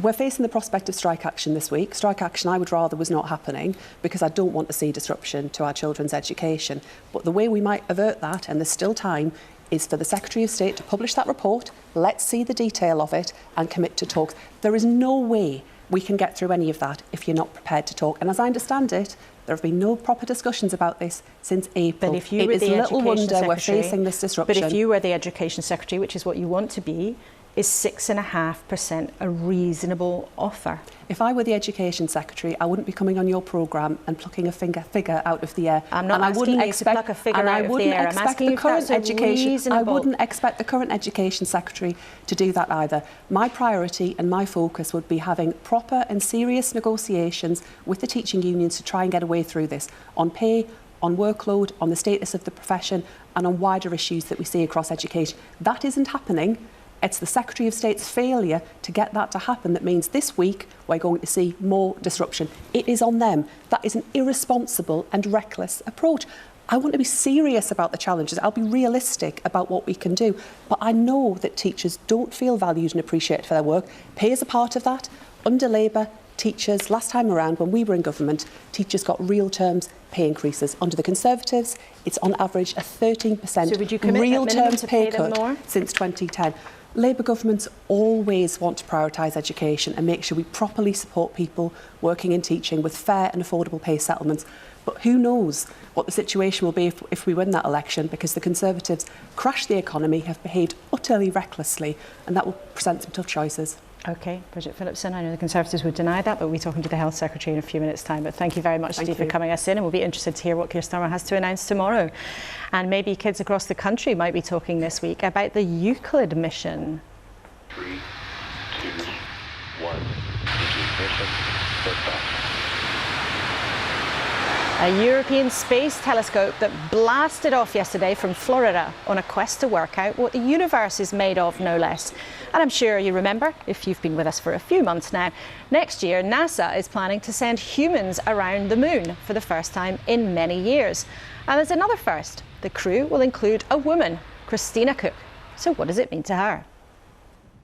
We're facing the prospect of strike action this week. Strike action, I would rather, was not happening because I don't want to see disruption to our children's education. But the way we might avert that, and there's still time, is for the Secretary of State to publish that report. Let's see the detail of it and commit to talks. There is no way we can get through any of that if you're not prepared to talk. And as I understand it, there have been no proper discussions about this since April. But if you were the little Education wonder we're Secretary, facing this disruption. But if you were the Education Secretary, which is what you want to be, is 6.5% a reasonable offer? If I were the Education Secretary, I wouldn't be coming on your programme and plucking a figure out of the air. I'm not asking you to pluck a figure out of the air. I'm asking you if that's reasonable. I wouldn't expect the current Education Secretary to do that either. My priority and my focus would be having proper and serious negotiations with the teaching unions to try and get a way through this on pay, on workload, on the status of the profession, and on wider issues that we see across education. That isn't happening. It's the Secretary of State's failure to get that to happen that means this week we're going to see more disruption. It is on them. That is an irresponsible and reckless approach. I want to be serious about the challenges. I'll be realistic about what we can do. But I know that teachers don't feel valued and appreciated for their work. Pay is a part of that. Under Labour, teachers, last time around when we were in government, teachers got real terms pay increases. Under the Conservatives, it's on average a 13% real terms pay cut since 2010. Labour governments always want to prioritise education and make sure we properly support people working in teaching with fair and affordable pay settlements. But who knows what the situation will be if we win that election, because the Conservatives crash the economy, have behaved utterly recklessly, and that will present some tough choices. OK, Bridget Phillipson, I know the Conservatives would deny that, but we'll be talking to the Health Secretary in a few minutes' time. But thank you very much, Steve, for coming us in, and we'll be interested to hear what Keir Starmer has to announce tomorrow. And maybe kids across the country might be talking this week about the Euclid mission. 3, 2, 1, ignition, liftoff. A European space telescope that blasted off yesterday from Florida on a quest to work out what the universe is made of, no less. And I'm sure you remember, if you've been with us for a few months now, next year NASA is planning to send humans around the moon for the first time in many years. And there's another first. The crew will include a woman, Christina Koch. So what does it mean to her?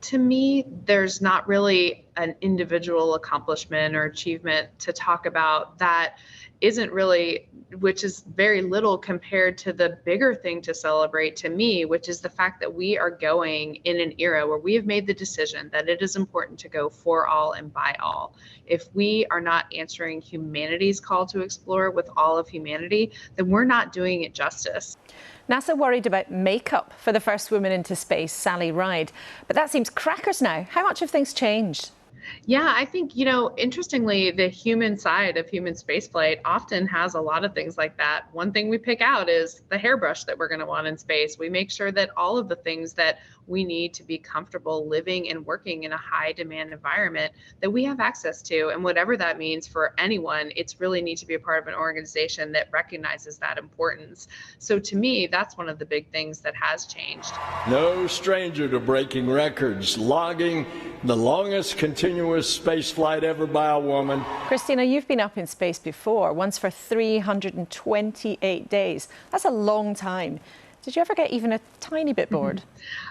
To me, there's not really an individual accomplishment or achievement to talk about that isn't really, which is very little compared to the bigger thing to celebrate to me, which is the fact that we are going in an era where we have made the decision that it is important to go for all and by all. If we are not answering humanity's call to explore with all of humanity, then we're not doing it justice. NASA worried about makeup for the first woman into space, Sally Ride. But that seems crackers now. How much have things changed? Yeah, I think, interestingly, the human side of human spaceflight often has a lot of things like that. One thing we pick out is the hairbrush that we're going to want in space. We make sure that all of the things that we need to be comfortable living and working in a high demand environment that we have access to. And whatever that means for anyone, it's really need to be a part of an organization that recognizes that importance. So to me, that's one of the big things that has changed. No stranger to breaking records, logging the longest continuous space flight ever by a woman. Christina, you've been up in space before, once for 328 days. That's a long time. Did you ever get even a tiny bit bored?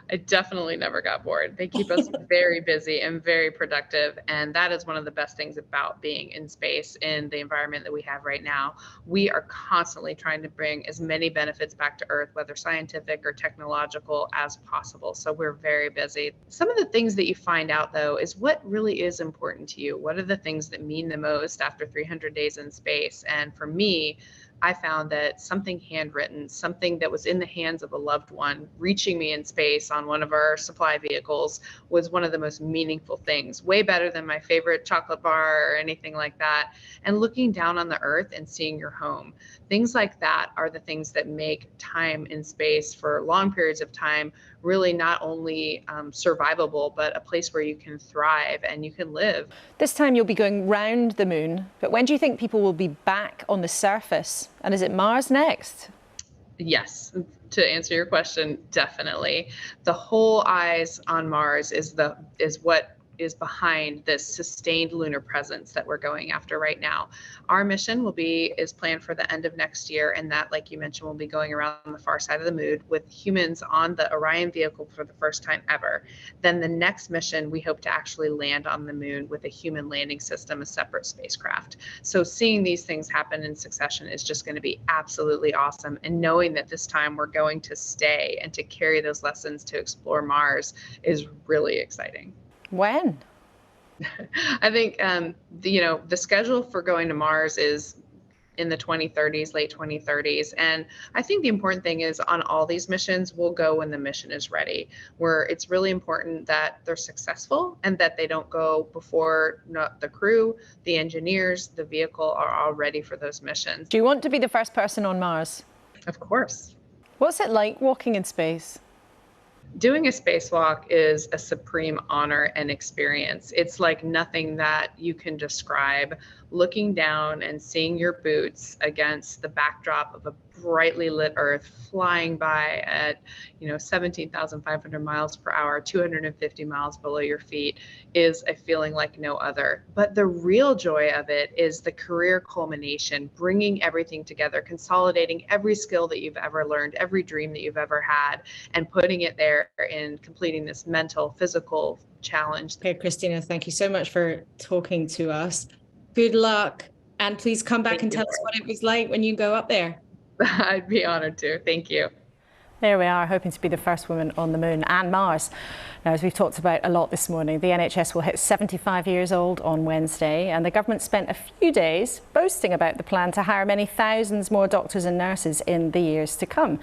I definitely never got bored. They keep us very busy and very productive. And that is one of the best things about being in space in the environment that we have right now. We are constantly trying to bring as many benefits back to Earth, whether scientific or technological, as possible. So we're very busy. Some of the things that you find out, though, is what really is important to you. What are the things that mean the most after 300 days in space? And for me, I found that something handwritten, something that was in the hands of a loved one, reaching me in space on one of our supply vehicles was one of the most meaningful things, way better than my favorite chocolate bar or anything like that. And looking down on the Earth and seeing your home, things like that are the things that make time in space for long periods of time really not only survivable, but a place where you can thrive and you can live. This time you'll be going round the moon, but when do you think people will be back on the surface? And is it Mars next? Yes, to answer your question, definitely. The whole eyes on Mars is what is behind this sustained lunar presence that we're going after right now. Our mission is planned for the end of next year, and that, like you mentioned, will be going around the far side of the moon with humans on the Orion vehicle for the first time ever. Then the next mission, we hope to actually land on the moon with a human landing system, a separate spacecraft. So seeing these things happen in succession is just going to be absolutely awesome. And knowing that this time we're going to stay and to carry those lessons to explore Mars is really exciting. When? I think, the schedule for going to Mars is in the 2030s, late 2030s. And I think the important thing is on all these missions, we'll go when the mission is ready, where it's really important that they're successful and that they don't go before the crew, the engineers, the vehicle are all ready for those missions. Do you want to be the first person on Mars? Of course. What's it like walking in space? Doing a spacewalk is a supreme honor and experience. It's like nothing that you can describe. Looking down and seeing your boots against the backdrop of a brightly lit Earth flying by at 17,500 miles per hour, 250 miles below your feet is a feeling like no other. But the real joy of it is the career culmination, bringing everything together, consolidating every skill that you've ever learned, every dream that you've ever had, and putting it there in completing this mental, physical challenge. Okay, Christina, thank you so much for talking to us. Good luck, and please come back and tell us what it was like when you go up there. I'd be honored to. Thank you. There we are, hoping to be the first woman on the moon and Mars. Now, as we've talked about a lot this morning, the NHS will hit 75 years old on Wednesday, and the government spent a few days boasting about the plan to hire many thousands more doctors and nurses in the years to come.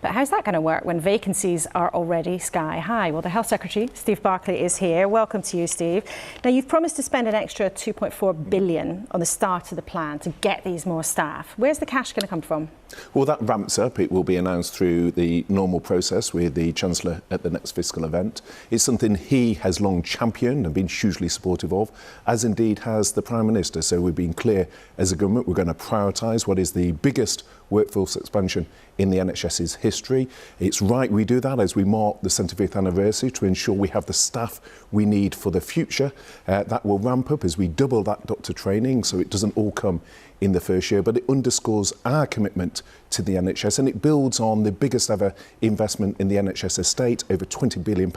But how's that going to work when vacancies are already sky high? Well, the Health Secretary, Steve Barclay, is here. Welcome to you, Steve. Now, you've promised to spend an extra $2.4 billion on the start of the plan to get these more staff. Where's the cash going to come from? Well, that ramps up. It will be announced through the normal process with the Chancellor at the next fiscal event. It's something he has long championed and been hugely supportive of, as indeed has the Prime Minister. So we've been clear as a government we're going to prioritise what is the biggest workforce expansion in the NHS's history. It's right we do that as we mark the 75th anniversary to ensure we have the staff we need for the future. That will ramp up as we double that doctor training, so it doesn't all come in the first year, but it underscores our commitment to the NHS, and it builds on the biggest ever investment in the NHS estate, over £20 billion,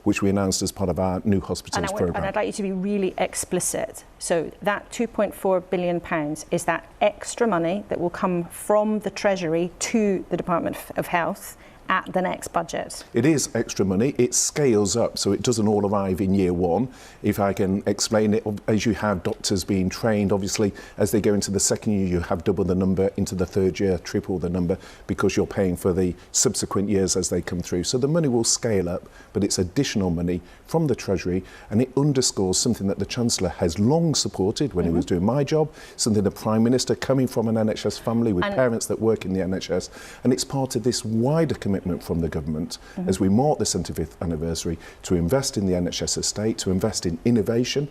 which we announced as part of our new hospitals programme. And I'd like you to be really explicit. So that £2.4 billion, is that extra money that will come from the Treasury to the Department of Health at the next budget? It is extra money. It scales up, so it doesn't all arrive in year one. If I can explain it, as you have doctors being trained, obviously, as they go into the second year, you have double the number, into the third year, triple the number, because you're paying for the subsequent years as they come through. So the money will scale up, but it's additional money from the Treasury, and it underscores something that the Chancellor has long supported when he was doing my job, something the Prime Minister, coming from an NHS family with parents that work in the NHS, and it's part of this wider commitment from the government as we mark the 75th anniversary to invest in the NHS estate, to invest in innovation,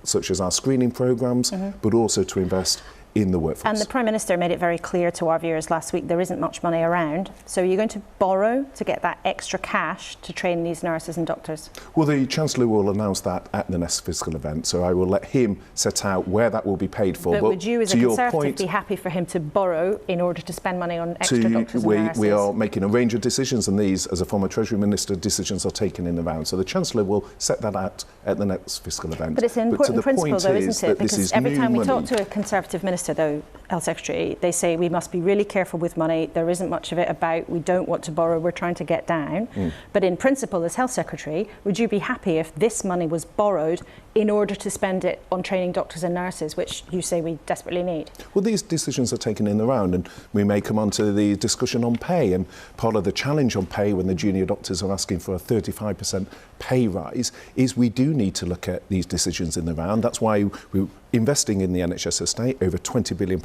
such as our screening programmes, but also to invest in the workforce. And the Prime Minister made it very clear to our viewers last week there isn't much money around. So you're going to borrow to get that extra cash to train these nurses and doctors? Well, the Chancellor will announce that at the next fiscal event, so I will let him set out where that will be paid for. But would you, as a Conservative, be happy for him to borrow in order to spend money on extra doctors and nurses? We are making a range of decisions, and these, as a former Treasury Minister, decisions are taken in the round. So the Chancellor will set that out at the next fiscal event. But it's an important principle, though, isn't it? Because every time we talk to a Conservative Minister, though, Health Secretary, they say we must be really careful with money. There isn't much of it about we don't want to borrow, we're trying to get down. But in principle, as Health Secretary, would you be happy if this money was borrowed in order to spend it on training doctors and nurses, which you say we desperately need? Well, these decisions are taken in the round, and we may come on to the discussion on pay. And part of the challenge on pay when the junior doctors are asking for a 35% pay rise is we do need to look at these decisions in the round. That's why we're investing in the NHS estate, over £20 billion,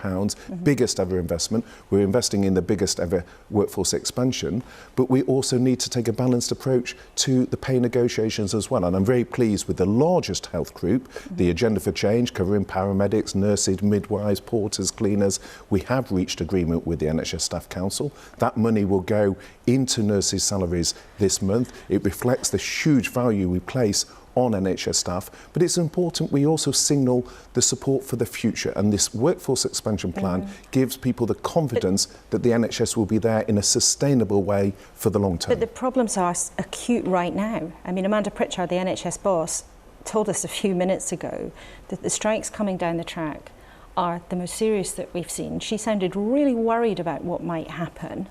biggest ever investment. We're investing in the biggest ever workforce expansion, but we also need to take a balanced approach to the pay negotiations as well. And I'm very pleased with the largest health group, the Agenda for Change, covering paramedics, nurses, midwives, porters, cleaners. We have reached agreement with the NHS Staff Council. That money will go into nurses' salaries this month. It reflects the huge value we place on NHS staff, but it's important we also signal the support for the future, and this workforce expansion plan gives people the confidence that the NHS will be there in a sustainable way for the long term. But the problems are acute right now. I mean, Amanda Pritchard, the NHS boss, told us a few minutes ago that the strikes coming down the track are the most serious that we've seen. She sounded really worried about what might happen.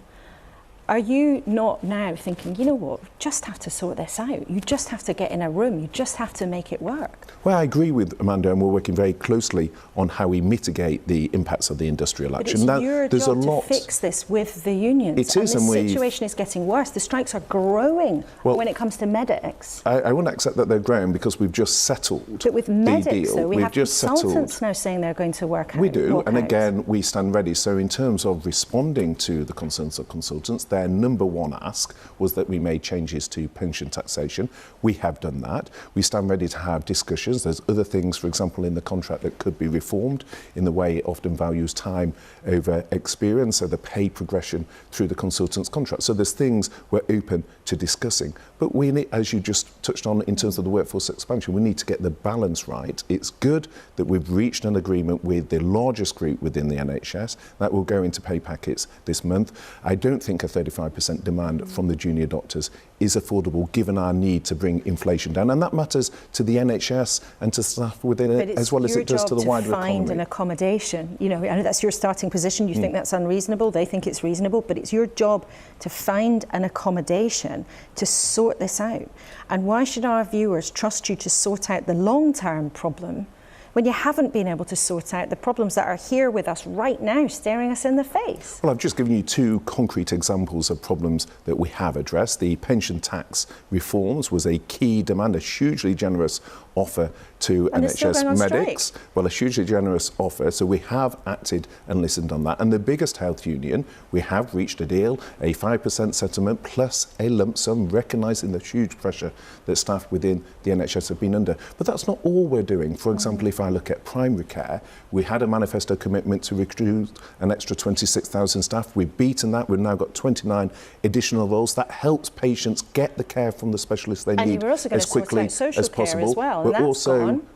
Are you not now thinking, you know what, we just have to sort this out? You just have to get in a room. You just have to make it work. Well, I agree with Amanda, and we're working very closely on how we mitigate the impacts of the industrial action. But it's your job to fix this with the unions. It is, and the situation is getting worse. The strikes are growing when it comes to medics. I wouldn't accept that they're growing because we've just settled But with medics, the deal. though, we We've have just consultants now saying they're going to work out. We do, and again, we stand ready. So in terms of responding to the concerns of consultants, their number one ask was that we made changes to pension taxation. We have done that. We stand ready to have discussions. There's other things, for example, in the contract that could be reformed in the way it often values time over experience, so the pay progression through the consultant's contract. So there's things we're open to discussing. But we need, as you just touched on in terms of the workforce expansion, we need to get the balance right. It's good that we've reached an agreement with the largest group within the NHS that will go into pay packets this month. I don't think a 35% demand from the junior doctors is affordable given our need to bring inflation down, and that matters to the NHS and to staff within it as well as it does to the wider economy. Find an accommodation. You know, I know that's your starting position. You think that's unreasonable. They think it's reasonable, but it's your job to find an accommodation to sort this out. And why should our viewers trust you to sort out the long-term problem when you haven't been able to sort out the problems that are here with us right now, staring us in the face? Well, I've just given you two concrete examples of problems that we have addressed. The pension tax reforms was a key demand, a hugely generous offer to NHS medics. Well, a hugely generous offer, so we have acted and listened on that. And the biggest health union, we have reached a deal, a 5% settlement plus a lump sum, recognising the huge pressure that staff within the NHS have been under. But that's not all we're doing. For example, if I look at primary care, we had a manifesto commitment to recruit an extra 26,000 staff. We've beaten that. We've now got 29 additional roles. That helps patients get the care from the specialists they need as quickly as possible. As well.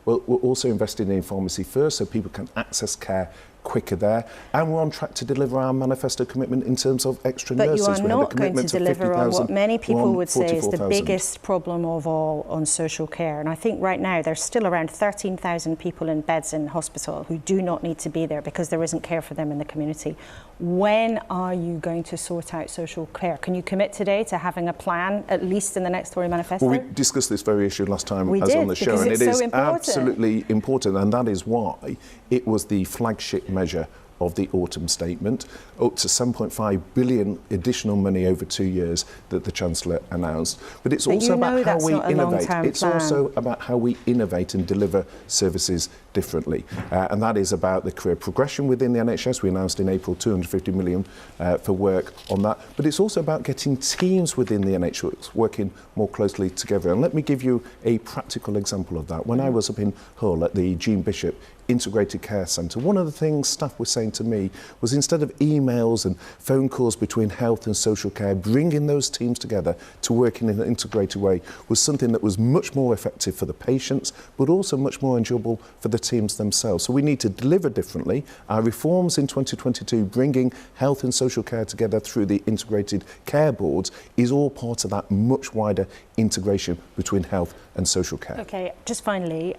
We're also investing in pharmacy first, so people can access care quicker there, and we're on track to deliver our manifesto commitment in terms of extra nurses. But you are not going to deliver on what many people would say is the biggest problem of all on social care. And I think right now there's still around 13,000 people in beds in hospital who do not need to be there because there isn't care for them in the community. When are you going to sort out social care? Can you commit today to having a plan, at least in the next Tory manifesto? Well, we discussed this very issue last time on the show, and it is absolutely important, and that is why it was the flagship measure of the autumn statement, up to 7.5 billion additional money over 2 years that the Chancellor announced. But it's also about how we innovate. It's also about how we innovate and deliver services differently. And that is about the career progression within the NHS. We announced in April 250 million for work on that. But it's also about getting teams within the NHS working more closely together. And let me give you a practical example of that. When I was up in Hull at the Jean Bishop integrated care centre, one of the things staff were saying to me was instead of emails and phone calls between health and social care, bringing those teams together to work in an integrated way was something that was much more effective for the patients, but also much more enjoyable for the teams themselves. So we need to deliver differently. Our reforms in 2022, bringing health and social care together through the integrated care boards, is all part of that much wider integration between health and social care. Okay, just finally,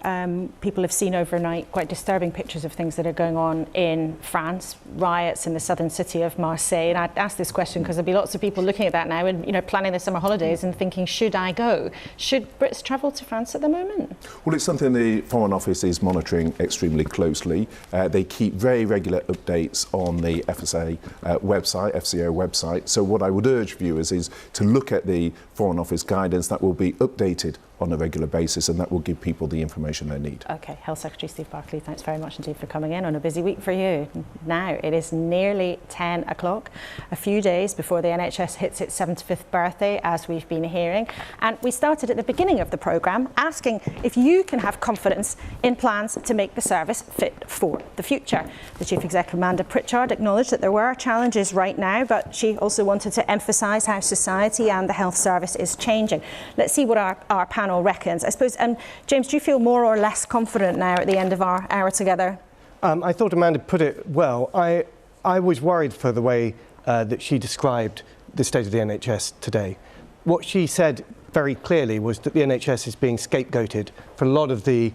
people have seen overnight quite disturbing pictures of things that are going on in France, riots in the southern city of Marseille. And I'd ask this question because there'll be lots of people looking at that now and, you know, planning their summer holidays and thinking, should I go? Should Brits travel to France at the moment? Well, it's something the Foreign Office is monitoring extremely closely. They keep very regular updates on the FCO website. So what I would urge viewers is to look at the Foreign Office guidance that will be updated on a regular basis, and that will give people the information they need. Okay, Health Secretary Steve Barclay, thanks very much indeed for coming in on a busy week for you. Now, it is nearly 10 o'clock, a few days before the NHS hits its 75th birthday, as we've been hearing. And we started at the beginning of the programme asking if you can have confidence in plans to make the service fit for the future. The Chief Executive, Amanda Pritchard, acknowledged that there were challenges right now, but she also wanted to emphasise how society and the health service is changing. Let's see what our panel reckons. I suppose, James, do you feel more or less confident now at the end of our hour together? I thought Amanda put it well. I was worried for the way that she described the state of the NHS today. What she said very clearly was that the NHS is being scapegoated for a lot of the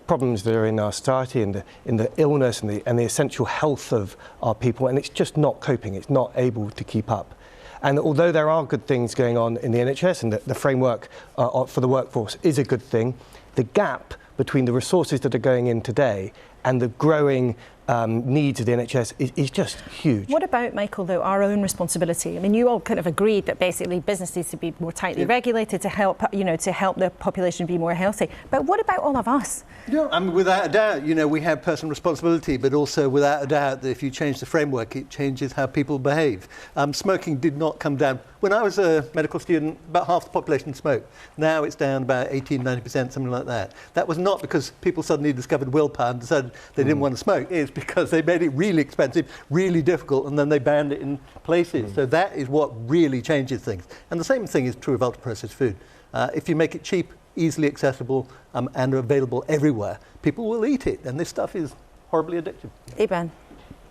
problems that are in our society and in the illness and the essential health of our people, and it's just not coping, it's not able to keep up. And although there are good things going on in the NHS and the framework for the workforce is a good thing, the gap between the resources that are going in today and the growing needs of the NHS is just huge. What about, Michael, though, our own responsibility? I mean, you all kind of agreed that basically business needs to be more tightly regulated to help, to help the population be more healthy. But what about all of us? Yeah, I mean, without a doubt, we have personal responsibility, but also without a doubt that if you change the framework, it changes how people behave. Smoking did not come down. When I was a medical student, about half the population smoked. Now it's down about 18-90%, something like that. That was not because people suddenly discovered willpower and decided they didn't want to smoke. It's because they made it really expensive, really difficult, and then they banned it in places. So that is what really changes things. And the same thing is true of ultra-processed food. If you make it cheap, easily accessible, and available everywhere, people will eat it. And this stuff is horribly addictive. Iban.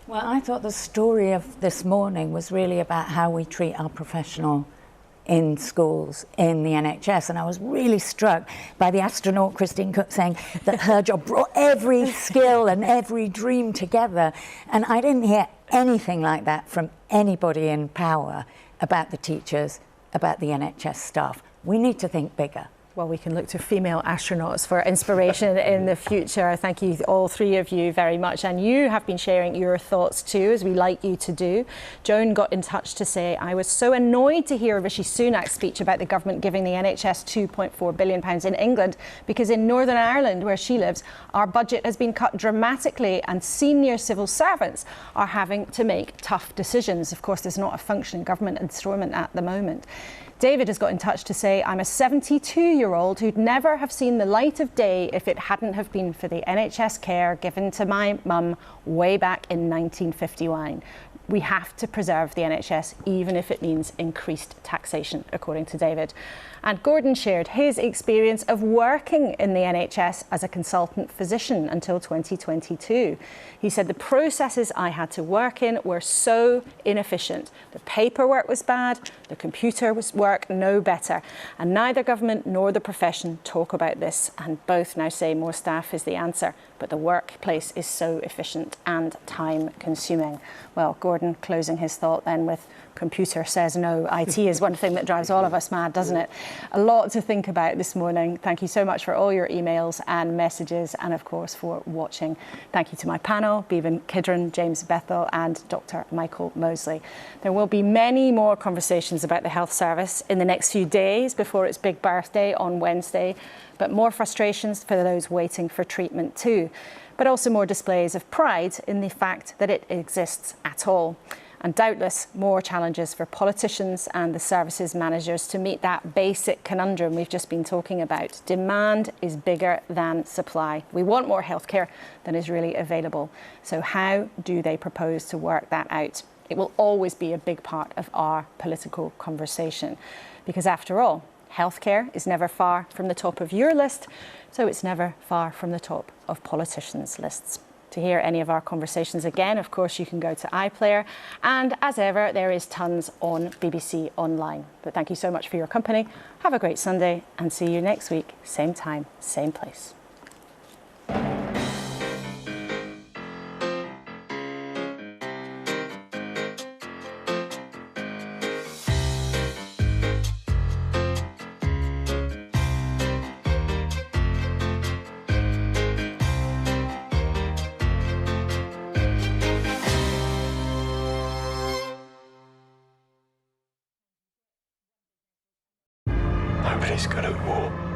Well, I thought the story of this morning was really about how we treat our professional in schools, in the NHS, and I was really struck by the astronaut Christina Koch saying that her job brought every skill and every dream together, and I didn't hear anything like that from anybody in power about the teachers, about the NHS staff. We need to think bigger. Well, we can look to female astronauts for inspiration in the future. Thank you, all three of you, very much. And you have been sharing your thoughts too, as we like you to do. Joan got in touch to say, I was so annoyed to hear Rishi Sunak's speech about the government giving the NHS £2.4 billion in England, because in Northern Ireland, where she lives, our budget has been cut dramatically and senior civil servants are having to make tough decisions. Of course, there's not a functioning government instrument at the moment. David has got in touch to say, I'm a 72-year-old who'd never have seen the light of day if it hadn't have been for the NHS care given to my mum way back in 1951. We have to preserve the NHS, even if it means increased taxation, according to David. And Gordon shared his experience of working in the NHS as a consultant physician until 2022. He said, the processes I had to work in were so inefficient. The paperwork was bad, the computer work no better. And neither government nor the profession talk about this. And both now say more staff is the answer. But the workplace is so efficient and time consuming. Well, Gordon closing his thought then with computer says no. IT is one thing that drives all of us mad, doesn't it? A lot to think about this morning. Thank you so much for all your emails and messages, and of course for watching. Thank you to my panel, Bridget Kidron, James Bethell and Dr Michael Mosley. There will be many more conversations about the health service in the next few days before its big birthday on Wednesday, but more frustrations for those waiting for treatment too, but also more displays of pride in the fact that it exists at all. And doubtless more challenges for politicians and the services managers to meet that basic conundrum we've just been talking about. Demand is bigger than supply. We want more healthcare than is really available. So how do they propose to work that out? It will always be a big part of our political conversation, because after all, healthcare is never far from the top of your list, so it's never far from the top of politicians' lists. To hear any of our conversations again, of course, you can go to iPlayer. And as ever, there is tons on BBC Online. But thank you so much for your company. Have a great Sunday and see you next week, same time, same place. Nobody's good at war.